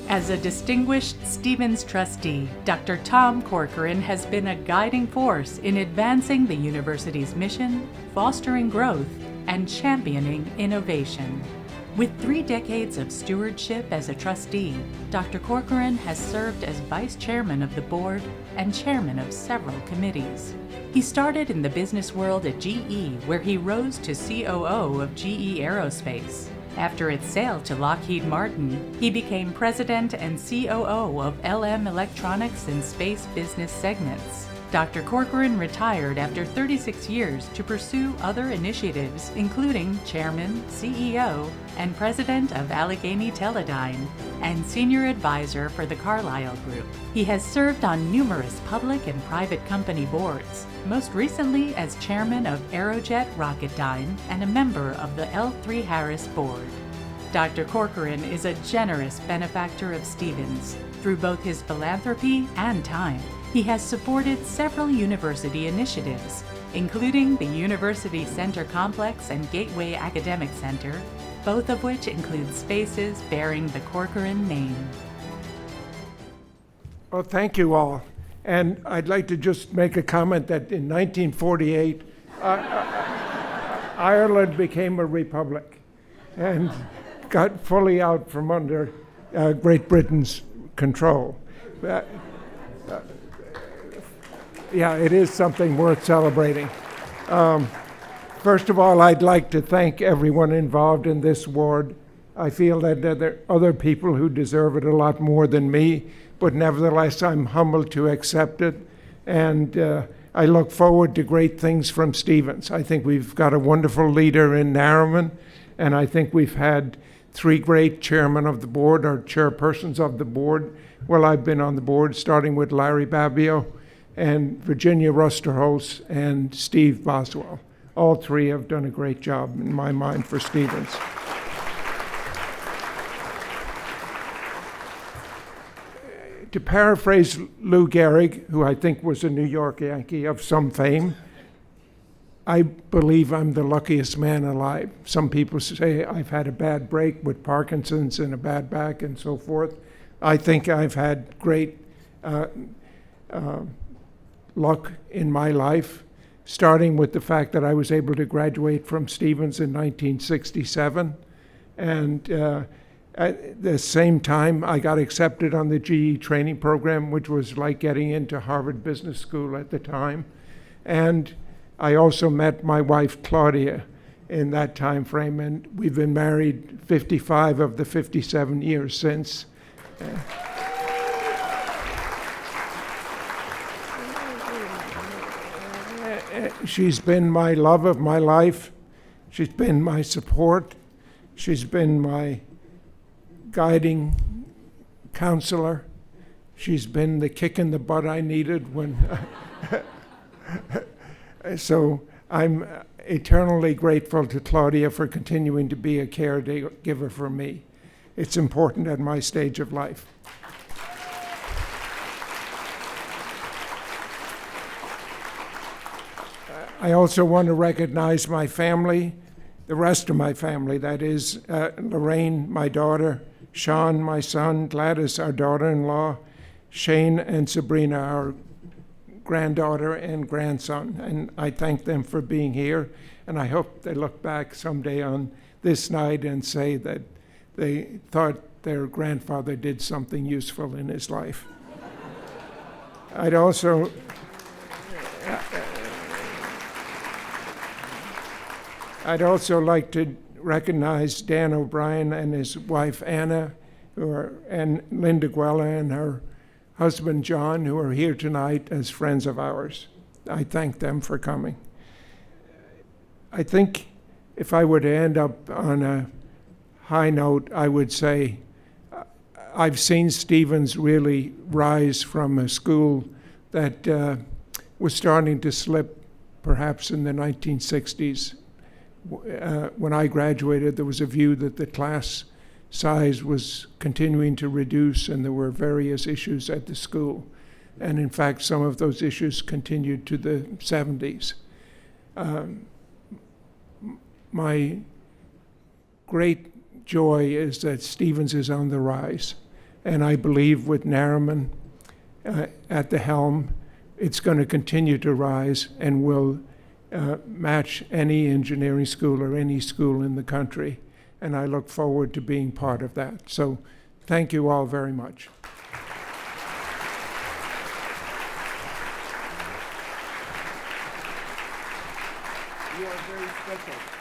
As a distinguished Stevens trustee, Dr. Tom Corcoran has been a guiding force in advancing the university's mission, fostering growth, and championing innovation. With 3 decades of stewardship as a trustee, Dr. Corcoran has served as vice chairman of the board and chairman of several committees. He started in the business world at GE, where he rose to COO of GE Aerospace. After its sale to Lockheed Martin, he became president and COO of LM Electronics and Space Business Segments. Dr. Corcoran retired after 36 years to pursue other initiatives, including chairman, CEO, and president of Allegheny Teledyne, and senior advisor for the Carlyle Group. He has served on numerous public and private company boards, most recently as chairman of Aerojet Rocketdyne and a member of the L3 Harris board. Dr. Corcoran is a generous benefactor of Stevens through both his philanthropy and time. He has supported several university initiatives, including the University Center Complex and Gateway Academic Center, both of which include spaces bearing the Corcoran name. Well, thank you all. And I'd like to just make a comment that in 1948, Ireland became a republic and got fully out from under Great Britain's control. Yeah, it is something worth celebrating. First of all, I'd like to thank everyone involved in this award. I feel that there are other people who deserve it a lot more than me, but nevertheless, I'm humbled to accept it. And I look forward to great things from Stevens. I think we've got a wonderful leader in Nariman, and I think we've had 3 great chairmen of the board or chairpersons of the board. Well, I've been on the board starting with Larry Babbio and Virginia Rusterholz and Steve Boswell. All 3 have done a great job in my mind for Stevens. To paraphrase Lou Gehrig, who I think was a New York Yankee of some fame, I believe I'm the luckiest man alive. Some people say I've had a bad break with Parkinson's and a bad back and so forth. I think I've had great luck in my life, starting with the fact that I was able to graduate from Stevens in 1967. And at the same time, I got accepted on the GE training program, which was like getting into Harvard Business School at the time. And I also met my wife, Claudia, in that time frame, and we've been married 55 of the 57 years since. She's been my love of my life. She's been my support. She's been my guiding counselor. She's been the kick in the butt I needed when. So I'm eternally grateful to Claudia for continuing to be a caregiver for me. It's important at my stage of life. I also want to recognize my family, the rest of my family, that is Lorraine, my daughter, Sean, my son, Gladys, our daughter-in-law, Shane and Sabrina, our granddaughter and grandson. And I thank them for being here, and I hope they look back someday on this night and say that they thought their grandfather did something useful in his life. I'd also like to recognize Dan O'Brien and his wife Anna, and Linda Guella and her husband John, who are here tonight as friends of ours. I thank them for coming. I think if I were to end up on a high note, I would say I've seen Stevens really rise from a school that was starting to slip perhaps in the 1960s. When I graduated, there was a view that the class size was continuing to reduce, and there were various issues at the school. And in fact, some of those issues continued to the 70s. My great joy is that Stevens is on the rise. And I believe with Nariman at the helm, it's going to continue to rise and will match any engineering school or any school in the country. And I look forward to being part of that. So thank you all very much. You are very special.